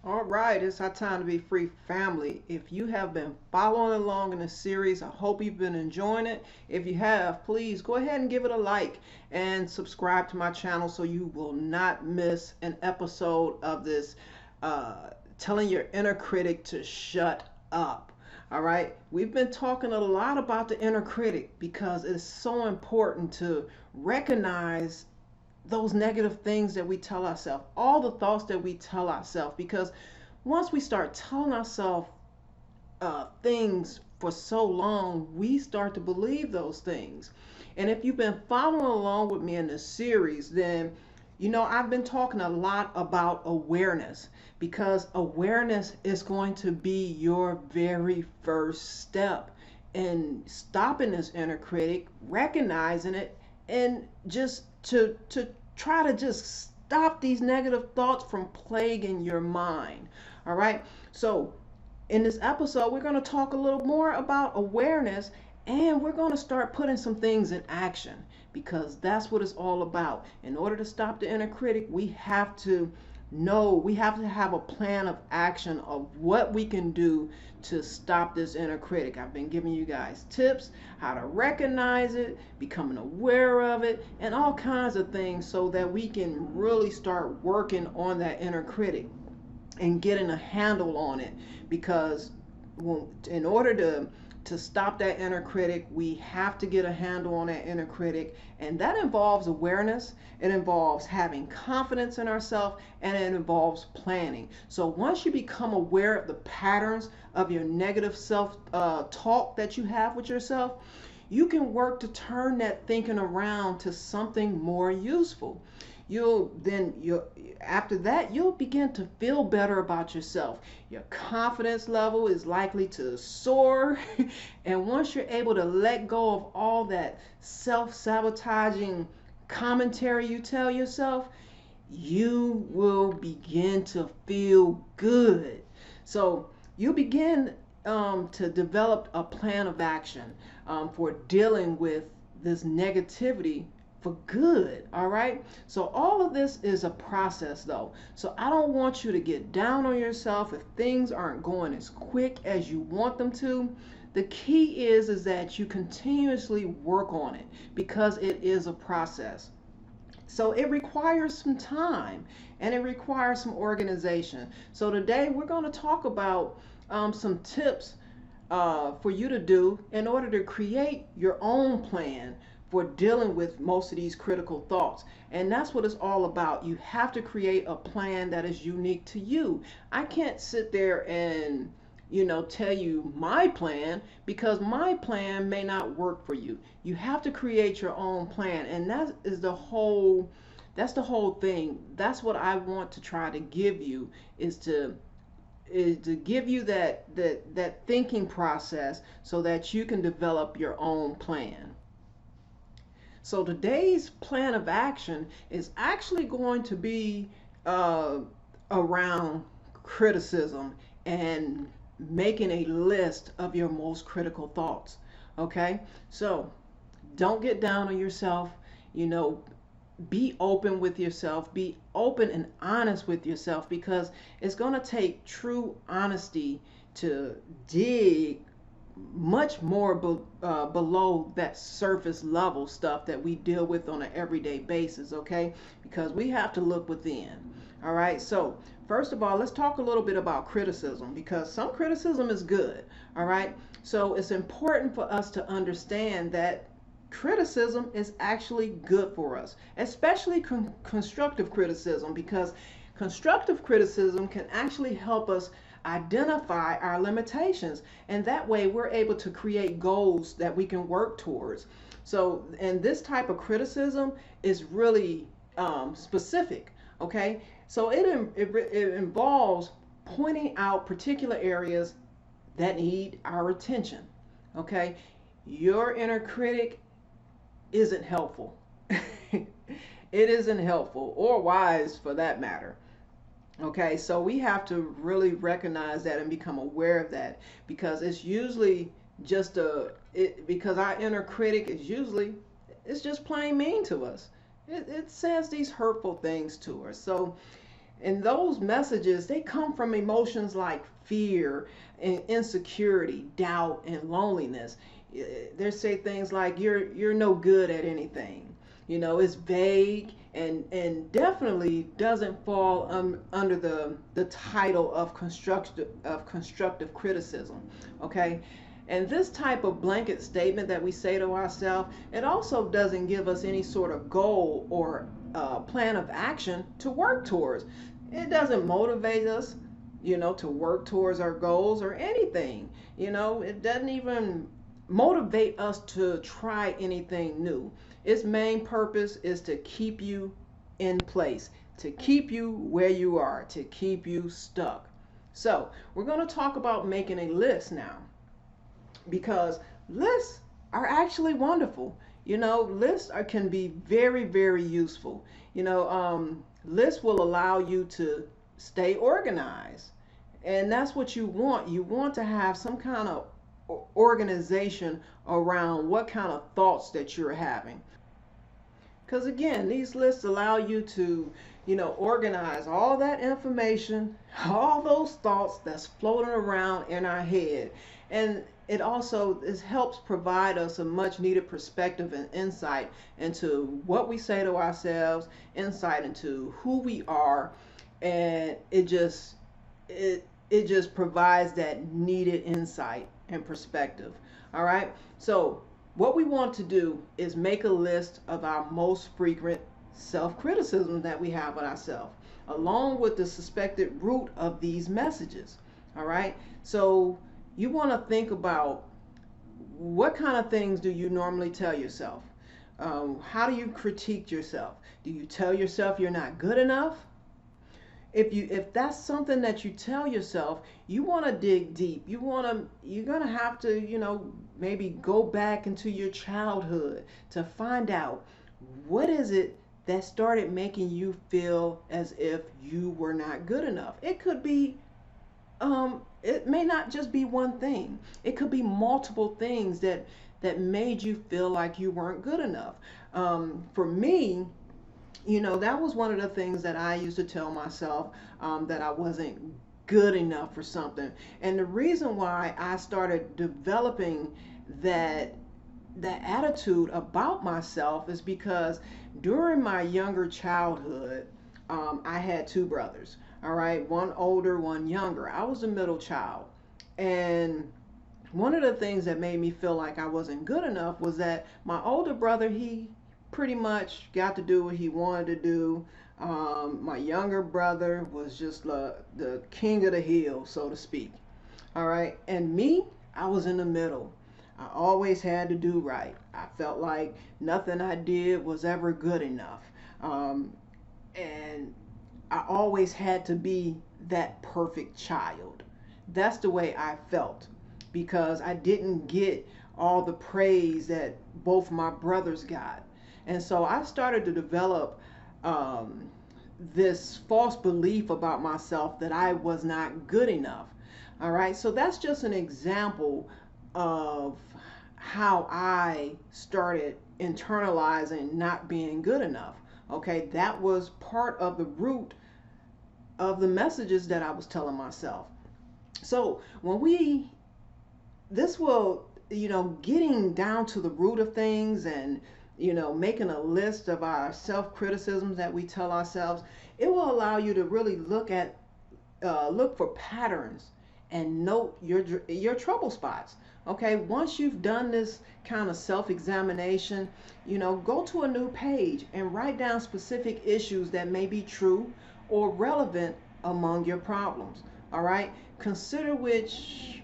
All right, it's our time to be free family. If you have been following along in the series, I hope you've been enjoying it. If you have, please go ahead and give it a like and subscribe to my channel so you will not miss an episode of this telling your inner critic to shut up. All right, we've been talking a lot about the inner critic because it's so important to recognize those negative things that we tell ourselves, all the thoughts that we tell ourselves, because once we start telling ourselves things for so long, we start to believe those things. And if you've been following along with me in this series, then I've been talking a lot about awareness because awareness is going to be your very first step in stopping this inner critic, recognizing it, and just to try to just stop these negative thoughts from plaguing your mind. All right. So in this episode, we're going to talk a little more about awareness, and we're going to start putting some things in action because that's what it's all about. In order to stop the inner critic, we have to have a plan of action of what we can do to stop this inner critic. I've been giving you guys tips how to recognize it, becoming aware of it, and all kinds of things so that we can really start working on that inner critic and getting a handle on it, because in order to stop that inner critic, we have to get a handle on that inner critic, and that involves awareness, it involves having confidence in ourselves, and it involves planning. So once you become aware of the patterns of your negative self talk that you have with yourself, you can work to turn that thinking around to something more useful. You'll after that you'll begin to feel better about yourself. Your confidence level is likely to soar and once you're able to let go of all that self-sabotaging commentary you tell yourself, you will begin to feel good. So you begin to develop a plan of action for dealing with this negativity for good. All right. So all of this is a process though. So I don't want you to get down on yourself if things aren't going as quick as you want them to. The key is that you continuously work on it because it is a process. So it requires some time and it requires some organization. So today we're going to talk about some tips for you to do in order to create your own plan for dealing with most of these critical thoughts. And that's what it's all about. You have to create a plan that is unique to you. I can't sit there and tell you my plan because my plan may not work for you. You have to create your own plan, and that's the whole thing. That's what I want to try to give you is to give you that thinking process so that you can develop your own plan. So today's plan of action is actually going to be around criticism and making a list of your most critical thoughts. Okay, so don't get down on yourself. You know, be open with yourself, be open and honest with yourself, because it's going to take true honesty to dig much more below that surface level stuff that we deal with on an everyday basis. Okay, because we have to look within. All right, so first of all, let's talk a little bit about criticism, because some criticism is good. All right, so it's important for us to understand that criticism is actually good for us, especially constructive criticism, because constructive criticism can actually help us identify our limitations, and that way we're able to create goals that we can work towards. So and this type of criticism is really specific. Okay, so it involves pointing out particular areas that need our attention. Okay, your inner critic isn't helpful. It isn't helpful or wise for that matter. Okay, so we have to really recognize that and become aware of that, because it's usually because our inner critic is usually, it's just plain mean to us. It says these hurtful things to us. So And those messages, they come from emotions like fear and insecurity, doubt, and loneliness. They say things like you're no good at anything. It's vague and definitely doesn't fall under the title of constructive criticism. Okay. And this type of blanket statement that we say to ourselves, it also doesn't give us any sort of goal or plan of action to work towards. It doesn't motivate us, to work towards our goals or anything. It doesn't even motivate us to try anything new. Its main purpose is to keep you in place, to keep you where you are, to keep you stuck. So, we're going to talk about making a list now, because lists are actually wonderful. Lists can be very, very useful. Lists will allow you to stay organized, and that's what you want. You want to have some kind of organization around what kind of thoughts that you're having. Because again, these lists allow you to, organize all that information, all those thoughts that's floating around in our head. And it also helps provide us a much needed perspective and insight into what we say to ourselves, insight into who we are, and it just provides that needed insight and perspective. All right. So what we want to do is make a list of our most frequent self-criticism that we have of ourselves, along with the suspected root of these messages. All right. So you want to think about what kind of things do you normally tell yourself? How do you critique yourself? Do you tell yourself you're not good enough? If that's something that you tell yourself, you want to dig deep. You're going to have to, maybe go back into your childhood to find out what is it that started making you feel as if you were not good enough. It could be it may not just be one thing. It could be multiple things that made you feel like you weren't good enough. For me, that was one of the things that I used to tell myself, that I wasn't good enough for something. And the reason why I started developing that attitude about myself is because during my younger childhood, I had two brothers. All right, one older, one younger. I was the middle child. And one of the things that made me feel like I wasn't good enough was that my older brother, he pretty much got to do what he wanted to do. My younger brother was just the king of the hill, so to speak. All right. And me, I was in the middle. I always had to do right. I felt like nothing I did was ever good enough. And I always had to be that perfect child. That's the way I felt, because I didn't get all the praise that both my brothers got. And so I started to develop this false belief about myself that I was not good enough. All right. So that's just an example of how I started internalizing not being good enough. Okay. That was part of the root of the messages that I was telling myself. So this will, getting down to the root of things and, making a list of our self-criticisms that we tell ourselves, it will allow you to really look for patterns and note your trouble spots. Okay, once you've done this kind of self-examination, go to a new page and write down specific issues that may be true or relevant among your problems. All right, consider which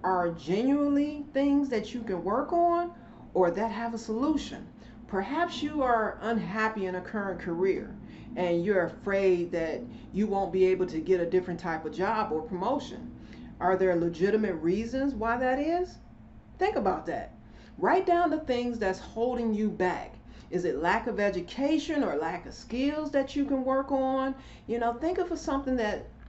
are genuinely things that you can work on or that have a solution. Perhaps you are unhappy in a current career and you're afraid that you won't be able to get a different type of job or promotion. Are there legitimate reasons why that is? Think about that. Write down the things that's holding you back. Is it lack of education or lack of skills that you can work on? Think of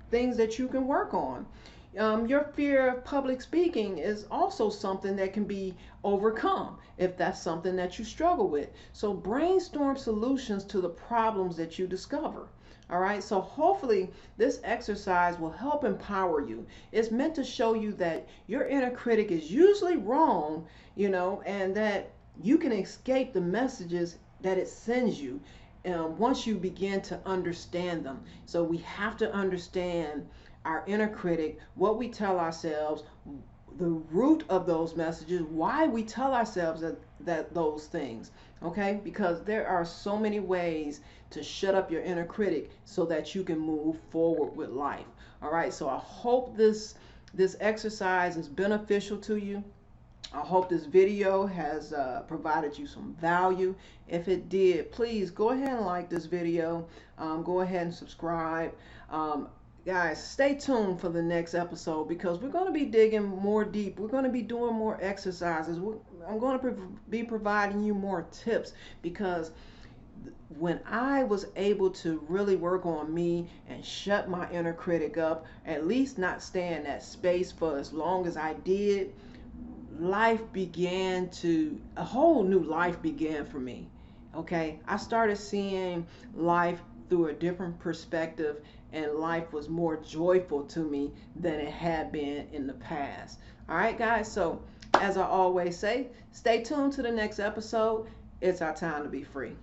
things that you can work on. Your fear of public speaking is also something that can be overcome if that's something that you struggle with. So brainstorm solutions to the problems that you discover. All right, so hopefully this exercise will help empower you. It's meant to show you that your inner critic is usually wrong, and that you can escape the messages that it sends you once you begin to understand them. So we have to understand our inner critic, what we tell ourselves, the root of those messages, why we tell ourselves that those things. Okay, because there are so many ways to shut up your inner critic so that you can move forward with life. All right, so I hope this exercise is beneficial to you. I hope this video has provided you some value. If it did, please go ahead and like this video. Go ahead and subscribe. Guys, stay tuned for the next episode because we're going to be digging more deep. We're going to be doing more exercises. I'm going to be providing you more tips because when I was able to really work on me and shut my inner critic up, at least not stay in that space for as long as I did, a whole new life began for me. Okay, I started seeing life through a different perspective, and life was more joyful to me than it had been in the past. All right, guys, so as I always say, stay tuned to the next episode. It's our time to be free.